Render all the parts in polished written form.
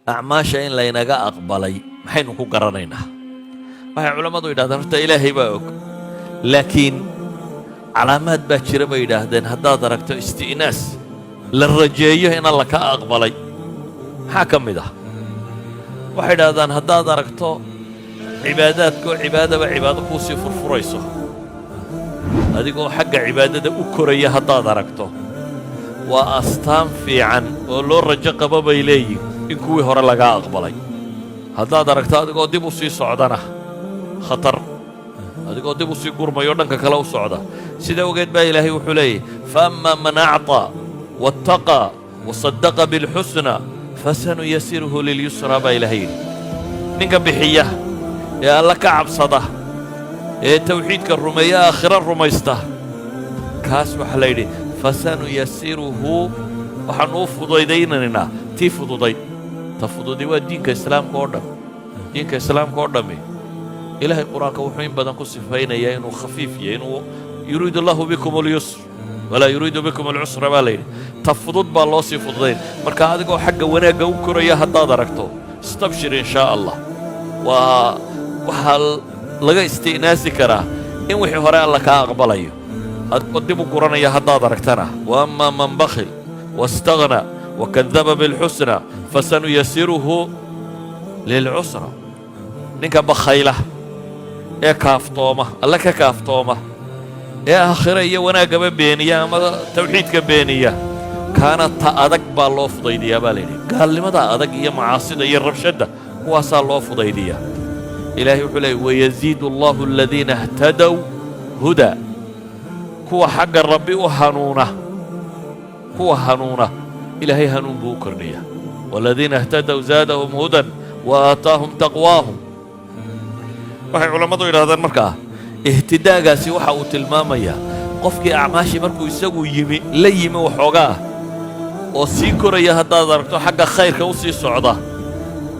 أعماشا إن لينغا أقبلي محين كو قرانينا waxay culimadu yidhahdeen horta ilaahay baa og laakiin calaamaad baa jira bay yidhaahdeen haddaad aragto isti'naas la rajeeyo in alla ka aqbalay maxaa ka mid ah waxay yidhahdaan haddaad aragto cibaadaadkoo cibaadaba cibaado kuu sii furfurayso adigoo xagga cibaadada u koraya haddaad aragto waa astaan fiican oo loo rajo qabo bay leeyihin in kuwii hore lagaa aqbalay haddaad aragto adigoo dib u sii socdana khatar adigoo dib u sii gurmayo dhanka kale u socda sida ogeed baa ilaahay wuxuu leeyahy faama man acطaa waاttaqaa wasaddaqa bilxusna fasanuyasiruhu lilyusraa baa ilaahay yidhi ninka bixiya ee alla ka cabsada ee tawxiidka rumeeya aakhira rumaysta kaas waxaa la yidhi fasanuyasiruhu waxaanu u fududaynaynaa tii fududayd ta fududay waa diinka islaamka oo dhan diinka islaamka oo dhammi إلهي القرآن كوحين بدن كصفين يا إنه خفيف يا إنه يريد الله بكم اليسر ولا يريد بكم العسر بالين تفضل بالله صفضين مركا هذا جو حق وانا جو كريا حتى دركته استبشر إن شاء الله وحال لقى استئناسي كرا إن وحي هراء الله كأقبلي أقدم قرآن يا حتى دركتنا وأما من بخل واستغنى وكذب بالحسنى فسنيسره للعسرة نينكا بخيله ee kaaftooma alla ka kaaftooma ee aakhira iyo wanaagaba beeniya ama tawxiidka beeniya kaana ta adag baa loo fudaydiyaa baa layidhi gaalnimada adag iyo macaasida iyo rabshadda kuwaasaa loo fudaydiyaa ilaahay wuxuu leeyay wayaziidu allahu aladiina ihtadow hudaa kuwa xagga rabbi u hanuuna ilaahay hanuun buu u kordhiyaa waladiina ihtadow zaadahum hudan wa aataahum taqwaahum waxay culammadu yidhahdaan markaa ihtidaagaasi waxa uu tilmaamayaa qofkii acmaashii markuu isagu la yimi waxoogaa oo sii koraya haddaad aragto xagga khayrka u sii socda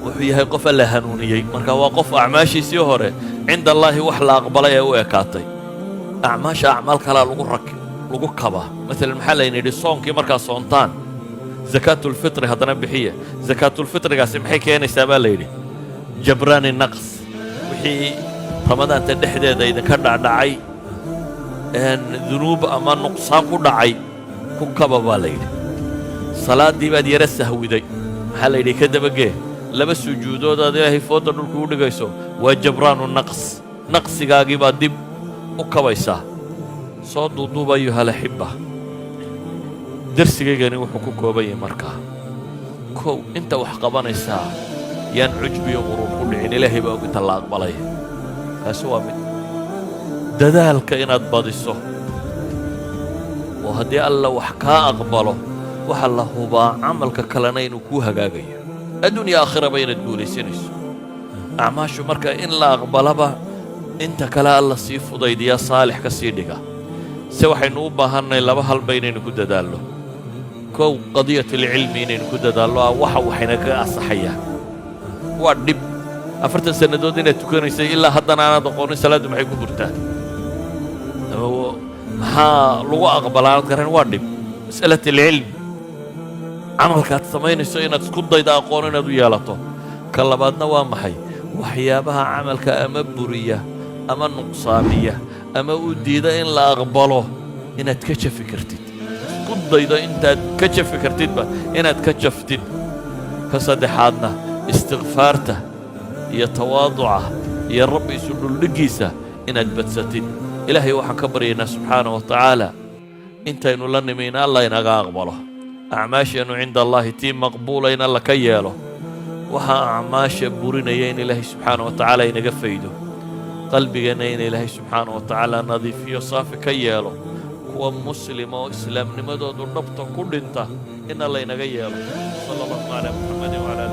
wuxuu yahay qof alla hanuuniyey marka waa qof acmaashiisii hore cinda allaahi wax la aqbalay ee u ekaatay acmaasha acmaal kalaa lagu kabaa maalan maxaa layna yidhi soonkii markaa soontaan zakaatulfitri haddana bixiya zakaatulfitrigaasi maxay keenaysaa baa layidhi jabraani naqs wixii ramadaanta dhexdeeda idinka dhacdhacay dunuub ama nuqsaan ku dhacay ku kaba baa layidhi salaaddii baad yara sahwiday maxaa layidhi ka dabagee laba sujuudood aad ilaahay fooda dhulku u dhigayso waa jabraanu naqsigaagii baad dib u kabaysaa soo duuduuba ayuhal axibba darsigaygani wuxuu ku kooban yahay markaa kow inta wax qabanaysaa yaan cujbiyo quruur ku dhicin ilaahay baa oginta la aqbalay kaasi waa mid dadaalka inaad badiso oo haddii alla wax kaa aqbalo waxa la hubaa camalka kalena inuu kuu hagaagayo adduun iyo aakhiraba inaad guulaysanayso acmaashu marka in la aqbalaba inta kale alla sii fudaydiyaa saalix ka sii dhiga se waxaynu u baahannahay laba halba inaynu ku dadaalno kow qadiyatulcilmi inaynu ku dadaalno waxa waxayna kaga asaxayaan waa dhib 40 sannadood inaad tukanaysay ilaa haddana aanaad aqoonin salaaddu maxay ku burtaa maxaa lagu aqbalaanad garan waa dhib mas'alatilcilmi camalkaad samaynayso inaad isku dayda aqoon inaad u yeelato ka labaadna waa maxay waxyaabaha camalka ama buriya ama nuqsaamiya ama u diida in la aqbalo inaad ka jafi kartid isku daydo intaad ka jafi kartidba inaad ka jaftid ka saddexaadna istikfaarta iyo tawaaduca iyo rabbi isu dhuldhigiisa inaad badsatid ilaahay waxaan ka baryaynaa subxaanahu wa tacaala intaynu la nimayna allah inaga aqbalo acmaasheennu cinda allaahi tii maqbuula in alla ka yeelo waxaa acmaasha burinaya in ilaahay subxaanahu wa tacaala inaga faydo qalbigeenna in ilaahay subxaanahu wa tacaala nadiifiyo saafi ka yeelo kuwa muslima oo islaamnimadoodu dhabta ku dhinta in alla inaga yeelo sala allahu calaa muxammadin wacala